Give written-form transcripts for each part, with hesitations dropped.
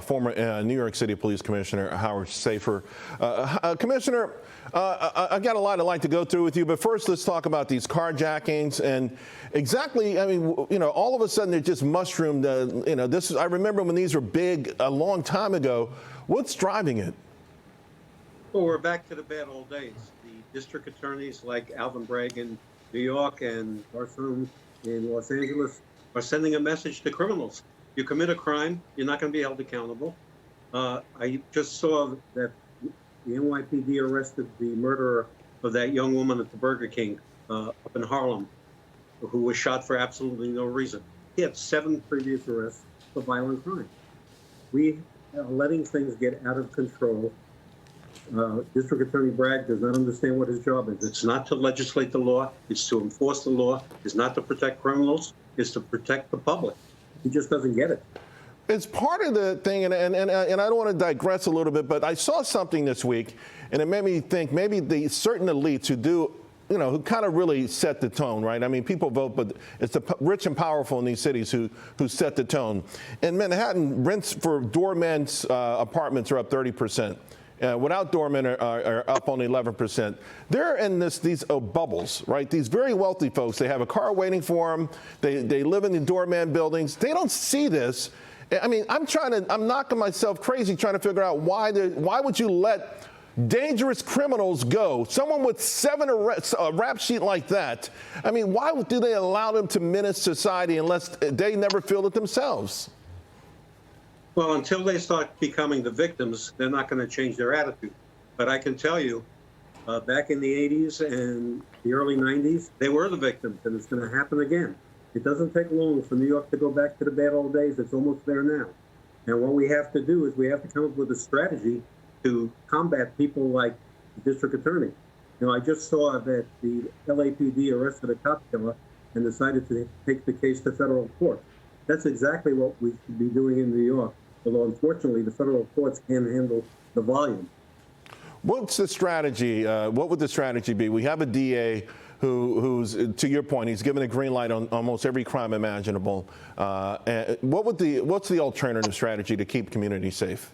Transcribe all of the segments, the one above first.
Former New York City Police Commissioner Howard Safir. Commissioner, I got a lot I'd like to go through with you, but first let's talk about these carjackings and exactly, I mean, you know, all of a sudden they just mushroomed, you know, this is, I remember when these were big a long time ago. What's driving it? Well, we're back to the bad old days. The district attorneys like Alvin Bragg in New York and Garson in Los Angeles are sending a message to criminals. You commit a crime, you're not going to be held accountable. I just saw that the NYPD arrested the murderer of that young woman at the Burger King up in Harlem, who was shot for absolutely no reason. He had 7 previous arrests for violent crime. We are letting things get out of control. District Attorney Bragg does not understand what his job is. It's not to legislate the law, it's to enforce the law, it's not to protect criminals, it's to protect the public. He just doesn't get it. It's part of the thing, and I don't want to digress a little bit, but I saw something this week, and it made me think maybe the certain elites who do, you know, who kind of really set the tone, right? I mean, people vote, but it's the rich and powerful in these cities who set the tone. In Manhattan, rents for doormen's apartments are up 30%. Without doormen are up only 11%. They're in these bubbles, right? These very wealthy folks, they have a car waiting for them. They live in the doorman buildings. They don't see this. I mean, I'm knocking myself crazy trying to figure out why would you let dangerous criminals go? Someone with 7 arrests, a rap sheet like that. I mean, why do they allow them to menace society unless they never feel it themselves? Well, until they start becoming the victims, they're not going to change their attitude. But I can tell you, back in the 80s and the early 90s, they were the victims, and it's going to happen again. It doesn't take long for New York to go back to the bad old days. It's almost there now. And what we have to do is we have to come up with a strategy to combat people like the district attorney. You know, I just saw that the LAPD arrested a cop killer and decided to take the case to federal court. That's exactly what we should be doing in New York. Although, unfortunately, the federal courts can't handle the volume. What's the strategy? What would the strategy be? We have a DA who's, to your point, he's given a green light on almost every crime imaginable. What's the alternative strategy to keep communities safe?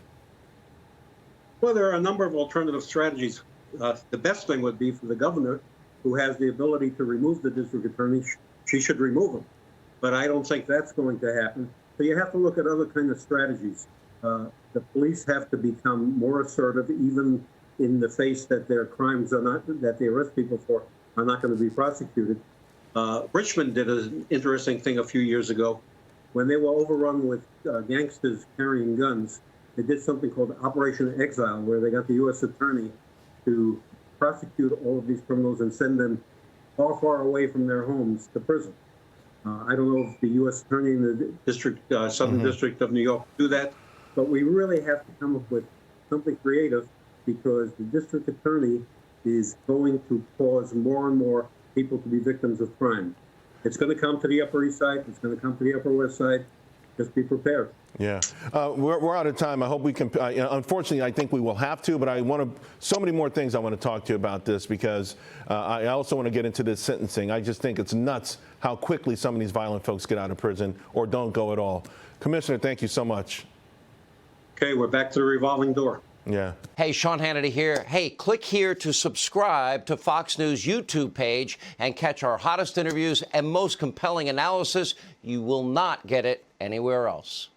Well, there are a number of alternative strategies. The best thing would be for the governor, who has the ability to remove the district attorney, she should remove him. But I don't think that's going to happen. So you have to look at other kind of strategies. The police have to become more assertive, even in the face that their crimes are not, that they arrest people for, are not going to be prosecuted. Richmond did an interesting thing a few years ago. When they were overrun with gangsters carrying guns, they did something called Operation Exile, where they got the U.S. attorney to prosecute all of these criminals and send them far, far away from their homes to prison. I don't know if the U.S. attorney in the district, Southern District of New York do that, but we really have to come up with something creative, because the district attorney is going to cause more and more people to be victims of crime. It's going to come to the Upper East Side. It's going to come to the Upper West Side. Just be prepared. Yeah, we're out of time. I hope we can. Unfortunately, I think we will have to. But I want to. So many more things I want to talk to you about this, because I also want to get into this sentencing. I just think it's nuts how quickly some of these violent folks get out of prison or don't go at all. Commissioner, thank you so much. Okay, we're back to the revolving door. Yeah. Hey, Sean Hannity here. Hey, click here to subscribe to Fox News YouTube page and catch our hottest interviews and most compelling analysis. You will not get it anywhere else.